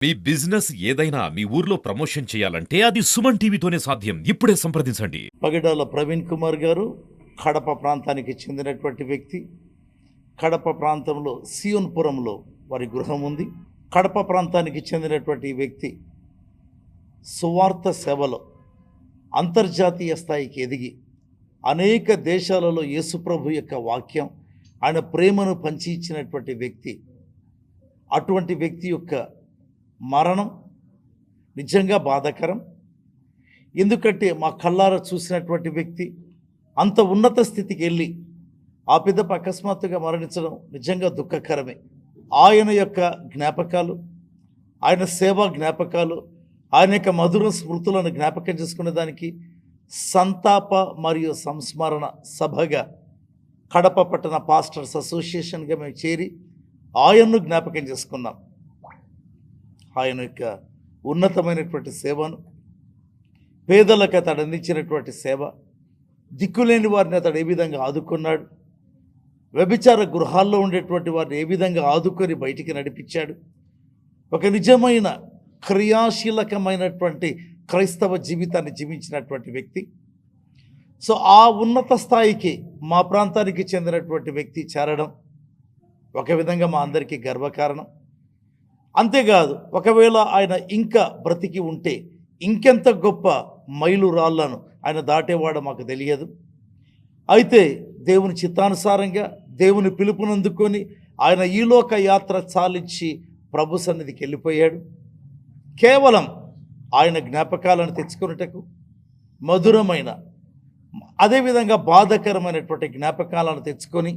మీ business ఏదైనా మీ ఊర్లో promotion చేయాలంటే అది సుమన్ టీవీతోనే సాధ్యం. ఇప్పుడే సంప్రదించండి. పగిడాల ప్రవీణ్ కుమార్ గారు కడప ప్రాంతానికి చెందినటువంటి వ్యక్తి. కడప ప్రాంతంలో సియోన్పురంలో వారి గృహం ఉంది. కడప ప్రాంతానికి చెందినటువంటి వ్యక్తి సువార్త సేవలో అంతర్జాతీయ స్థాయికి ఎదిగి అనేక దేశాలలో యేసుప్రభు యొక్క వాక్యం, ఆయన ప్రేమను పంచి ఇచ్చినటువంటి వ్యక్తి. అటువంటి వ్యక్తి యొక్క మరణం నిజంగా బాధాకరం. ఎందుకంటే మా కళ్ళారా చూసినటువంటి వ్యక్తి అంత ఉన్నత స్థితికి వెళ్ళి ఆ పిదప అకస్మాత్తుగా మరణించడం నిజంగా దుఃఖకరమే. ఆయన యొక్క జ్ఞాపకాలు, ఆయన సేవా జ్ఞాపకాలు, ఆయన యొక్క మధుర స్మృతులను జ్ఞాపకం చేసుకునే దానికి సంతాప మరియు సంస్మరణ సభగా కడప పట్టణ పాస్టర్స్ అసోసియేషన్గా మేము చేరి ఆయన్ను జ్ఞాపకం చేసుకున్నాం. ఆయన యొక్క ఉన్నతమైనటువంటి సేవను, పేదలకు అతడు అందించినటువంటి సేవ, దిక్కులేని వారిని అతడు ఏ విధంగా ఆదుకున్నాడు, వ్యభిచార గృహాల్లో ఉండేటువంటి వారిని ఏ విధంగా ఆదుకొని బయటికి నడిపించాడు, ఒక నిజమైన క్రియాశీలకమైనటువంటి క్రైస్తవ జీవితాన్ని జీవించినటువంటి వ్యక్తి. సో ఆ ఉన్నత స్థాయికి మా ప్రాంతానికి చెందినటువంటి వ్యక్తి చేరడం ఒక విధంగా మా అందరికీ గర్వకారణం. అంతేకాదు, ఒకవేళ ఆయన ఇంకా బ్రతికి ఉంటే ఇంకెంత గొప్ప మైలురాళ్లను ఆయన దాటేవాడో మాకు తెలియదు. అయితే దేవుని చిత్తానుసారంగా దేవుని పిలుపునందుకొని ఆయన ఈలోక యాత్ర చాలించి ప్రభు సన్నిధికి వెళ్ళిపోయాడు. కేవలం ఆయన జ్ఞాపకాలను తెచ్చుకున్నటకు, మధురమైన అదేవిధంగా బాధాకరమైనటువంటి జ్ఞాపకాలను తెచ్చుకొని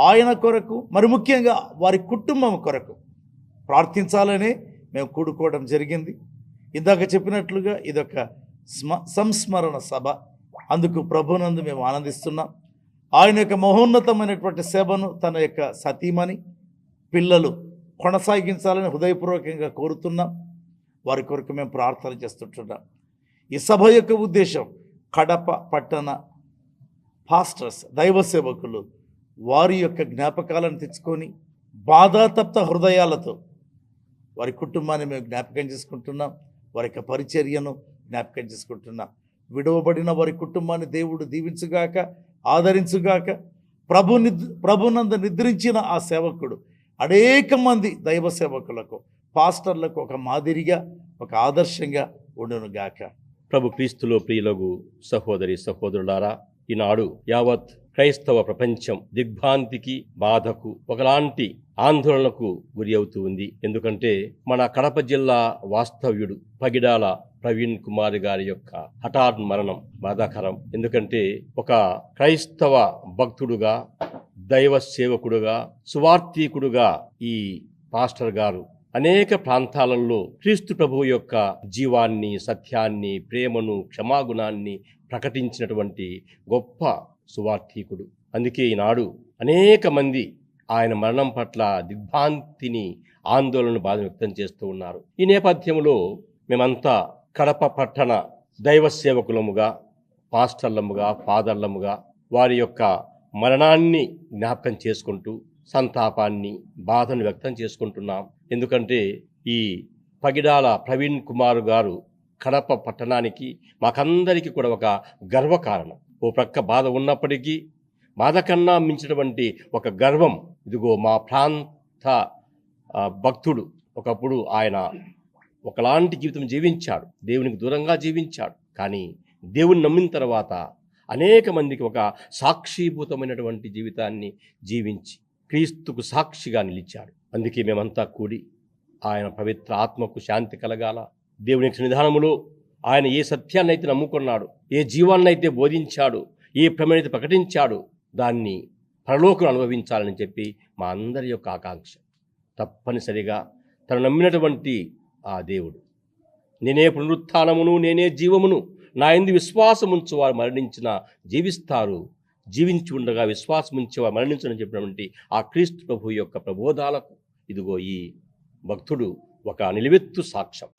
ఆయన కొరకు, మరి ముఖ్యంగా వారి కుటుంబం కొరకు ప్రార్థించాలనే మేము కూడుకోవడం జరిగింది. ఇందాక చెప్పినట్లుగా ఇదొక సంస్మరణ సభ. అందుకు ప్రభునందు మేము ఆనందిస్తున్నాం. ఆయన యొక్క మహోన్నతమైనటువంటి సేవను తన యొక్క సతీమణి, పిల్లలు కొనసాగించాలని హృదయపూర్వకంగా కోరుతున్నాం. వారి కొరకు మేము ప్రార్థన చేస్తుంటున్నాం. ఈ సభ యొక్క ఉద్దేశం కడప పట్టణ పాస్టర్స్, దైవ సేవకులు వారి యొక్క జ్ఞాపకాలను తెచ్చుకొని బాధాతప్త హృదయాలతో వారి కుటుంబాన్ని మేము జ్ఞాపకం చేసుకుంటున్నాం. వారి యొక్క పరిచర్యను జ్ఞాపకం చేసుకుంటున్నాం. విడవబడిన వారి కుటుంబాన్ని దేవుడు దీవించుగాక, ఆదరించుగాక. ప్రభునందు నిద్రించిన ఆ సేవకుడు అనేక మంది దైవ సేవకులకు, పాస్టర్లకు ఒక మాదిరిగా, ఒక ఆదర్శంగా ఉండునుగాక. ప్రభు క్రీస్తులో ప్రియులగు సహోదరి సహోదరులారా, ఈనాడు యావత్ క్రైస్తవ ప్రపంచం దిగ్భ్రాంతికి, బాధకు, ఒకలాంటి ఆందోళనకు గురి అవుతూ ఉంది. ఎందుకంటే మన కడప జిల్లా వాస్తవ్యుడు పగిడాల ప్రవీణ్ కుమార్ గారి యొక్క హఠాత్ మరణం బాధాకరం. ఎందుకంటే ఒక క్రైస్తవ భక్తుడుగా, దైవ సేవకుడుగా, సువార్థికుడుగా ఈ పాస్టర్ గారు అనేక ప్రాంతాలలో క్రీస్తు ప్రభువు యొక్క జీవాన్ని, సత్యాన్ని, ప్రేమను, క్షమాగుణాన్ని ప్రకటించినటువంటి గొప్ప సువార్థికుడు. అందుకే ఈనాడు అనేక మంది ఆయన మరణం పట్ల దిగ్భ్రాంతిని, ఆందోళన, బాధ వ్యక్తం చేస్తూ ఉన్నారు. ఈ నేపథ్యంలో మేమంతా కడప పట్టణ దైవ సేవకులముగా, పాస్టర్లముగా, ఫాదర్లముగా వారి యొక్క మరణాన్ని జ్ఞాపకం చేసుకుంటూ సంతాపాన్ని, బాధను వ్యక్తం చేసుకుంటున్నాం. ఎందుకంటే ఈ పగిడాల ప్రవీణ్ కుమార్ గారు కడప పట్టణానికి, మాకందరికీ కూడా ఒక గర్వకారణం. ఓ ప్రక్క బాధ ఉన్నప్పటికీ బాధ కన్నా మించినటువంటి ఒక గర్వం, ఇదిగో మా ప్రాంత భక్తుడు. ఒకప్పుడు ఆయన ఒకలాంటి జీవితం జీవించాడు, దేవునికి దూరంగా జీవించాడు. కానీ దేవుని నమ్మిన తర్వాత అనేక మందికి ఒక సాక్షిభూతమైనటువంటి జీవితాన్ని జీవించి క్రీస్తుకు సాక్షిగా నిలిచాడు. అందుకే మేమంతా కూడి ఆయన పవిత్ర ఆత్మకు శాంతి కలగాల, దేవుని సన్నిధానములో ఆయన ఏ సత్యాన్ని అయితే నమ్ముకున్నాడు, ఏ జీవాన్ని అయితే బోధించాడు, ఏ ప్రమేణత ప్రకటించాడు, దాన్ని పరలోకం అనుభవించాలని చెప్పి మా అందరి యొక్క ఆకాంక్ష. తప్పనిసరిగా తను నమ్మినటువంటి ఆ దేవుడు, నేనే పునరుత్థానమును, నేనే జీవమును, నా యందు విశ్వాసముంచు వారు మరణించిన జీవిస్తారు, జీవించి ఉండగా విశ్వాసముంచి వారు మరణించని చెప్పినటువంటి ఆ క్రీస్తు ప్రభు యొక్క ప్రబోధాలకు ఇదిగో ఈ భక్తుడు ఒక నిలువెత్తు సాక్ష్యం.